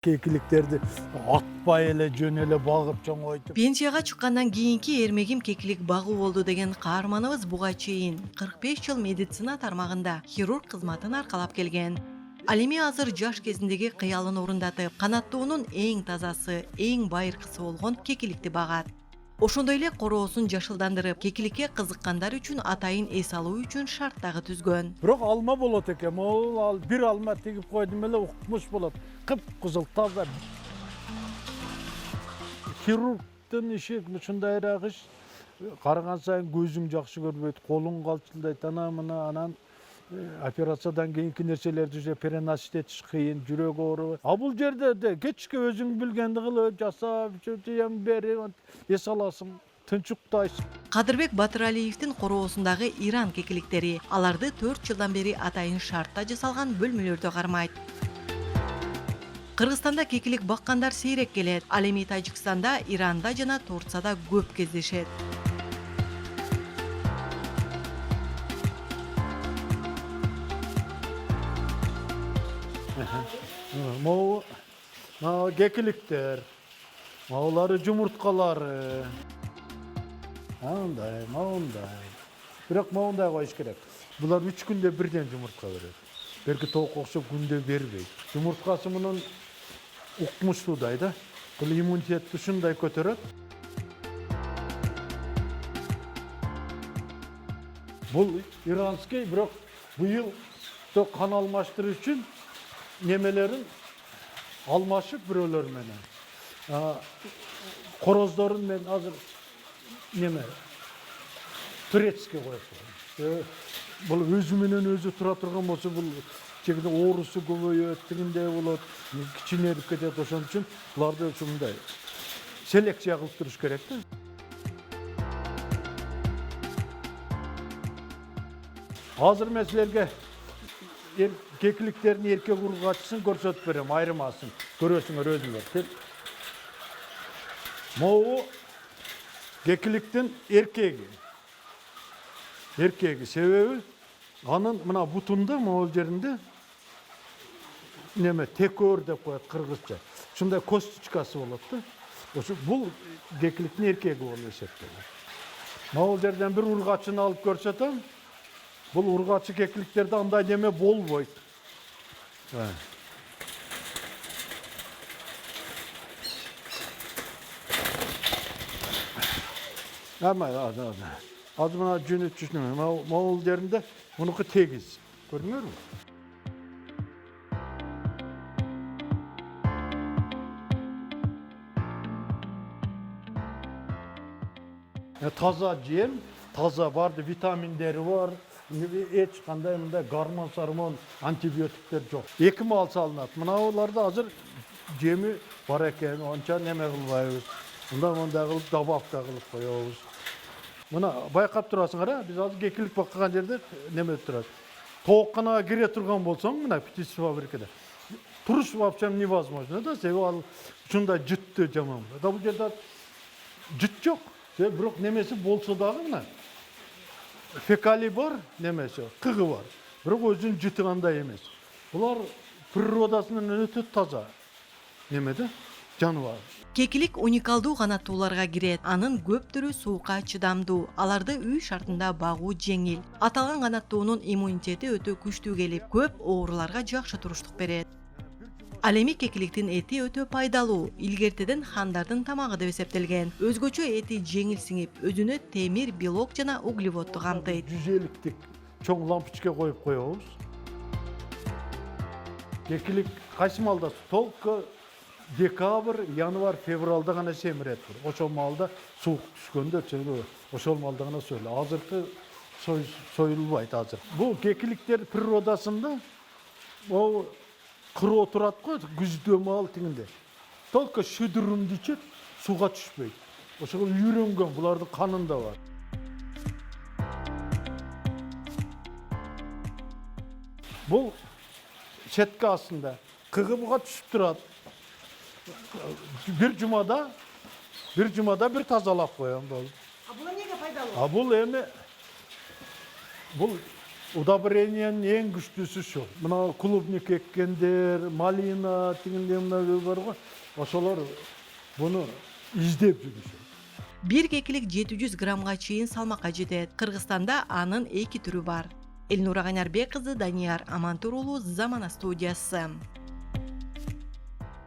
Кекиликтерди атпай эле жөн эле багып чоңойтуп. Пенсияга чыккандан кийинки эрмегим кекилик багуу болду деген каарманыбыз буга чейин 45 жыл медицина тармагында хирург кызматын аркалап келген. Ал эми азыр жаш кезиндеги кыялын орундатып, канаттуунун эң тазасы, эң байыркысы болгон кекиликти багат. Ошондой эле короосун жашылдандырып, кекиликке кызыккандар үчүн атайын эс алуу үчүн шарт дагы түзгөн. Бирок алма болот экен. Ал бир алма тигип койдум эле укмуш болот. Кып-кызыл таза. Хирургдун иши ушундайраак иш. Караган сайын көзүң жакшы көрбөйт, колуң калчылдайт, анан операциядан кийинки нерселерди уже переносить этиш кыйын, жүрөк ооруп. А бул жерде кечке өзүң билгенди кылып жасап, жем берип эс аласың, тынчуктайсың. Кадырбек Батыралиевдин короосундагы Иран кекиликтери аларды 4 жылдан бери атайын шартта жасалган бөлмөлөрдө кармайт. Кыргызстанда кекилик баккандар сейрек келет. Ал эми Тажикстанда, Иранда жана Турцияда көп кездешет. Могу кекиликтер, могулары жумурткалары. Мындай. Бирок моундай коюш керек. Булар 3 күндө бирден жумуртка берет. Берки тоокко окшоп күндө бербейт. Жумурткасы мунун укмуштуудай да. Бул иммунитетти ушундай көтөрөт. Бул иранский, бирок быйыл кан алмаштыруу үчүн немелерин алмашып бирөөлөр менен. Короздорун мен азыр неме турецкий коюп койдум. Бул өзү менен өзү тура турган болсо бул жегиде оорусу көбөйөт, тигиндей болот, кичинелип кетет. Ошон үчүн буларды ушундай селекция кылып туруш керек да. Азыр мен силерге кекиликтердин эркек ургачысын көрсөтүп берем, айырмасын. Көрөсүңөр өзүңөр. Могу кекиликтин эркеги. Себеби анын мына бутунда, могул жеринде неме текөр деп коет кыргызча. Ушундай косточкасы болот да. Ошо бул кекиликтин эркеги болуп эсептелет. Могул жерден бир ургачын алып көрсөтөм. Бул ургачы кекиликтерде андай неме болбойт. Азыр мына жөнөт түшүнөм. Могул жеринде мунуку тегиз. Көрдүңөрбү? Таза жем, таза барды витаминдери бар. Эч кандай мындай гормон, антибиотиктер жок. 2 мал салынат. Мыналарда азыр жеми бар экен, анча неме кылбайбыз. Мындай кылып добавка кылып коебуз. Мына байкап турасыңар, биз азыр кекилик баккан жерде неме турат. Тоокканага кире турган болсоң, мына птичий фабрикада туруш вообще невозможно да, себеби ал ушундай жыттуу жаман. Да бул жерде жыт жок. Бирок немеси болсо дагы мына фекалий бар, немеси, кыгы бар. Бирок өзүнүн жыты андай эмес. Булар природасынан өтө таза. Немеде? Жаныбар. Кекилик уникалдуу канаттууларга кирет. Анын көп түрү суукка чыдамдуу. Аларды үй шартында багуу жеңил. Аталган канаттуунун иммунитети өтө күчтүү келип, көп ооруларга жакшы туруштук берет. Ал эми кекиликтин эти өтө пайдалуу. Илгертеден хандардын тамагы деп эсептелген. Өзгөчө эти жеңил сиңип, өзүнө темир, белок жана углеводду камтыйт. 150-тик чоң лампочка коюп коебуз. Кекилик кайсы малда только декабрь, январь, февралда гана семирет. Ошол малда суук түшкөндө, ошол малда гана союлат. Азыркы союлбайт азыр. Бул кекиликтер природасында кыроо турат го, күздө мал тигинде. Только шүдүрүмдү ичет, сууга түшпөйт. Ошого үйрөнгөн, булардын канында бар. Бул сетка астында кыгы буга түшүп турат. Bir jumada bir тазалап коем болду. А бул эмнеге пайдалуу? Бул эми бул удобрениянын эң күчтүүсү şu. Мына клубник эккендер, малина дегендей мына бар го. Ошолор буну издеп жүрүшөт. Bir кекилик 700 граммга чейин салмакка жетет. Кыргызстанда анын 2 түрү бар. Элнура Канарбек кызы, Данияр Амантур уулу, Замана студиясы.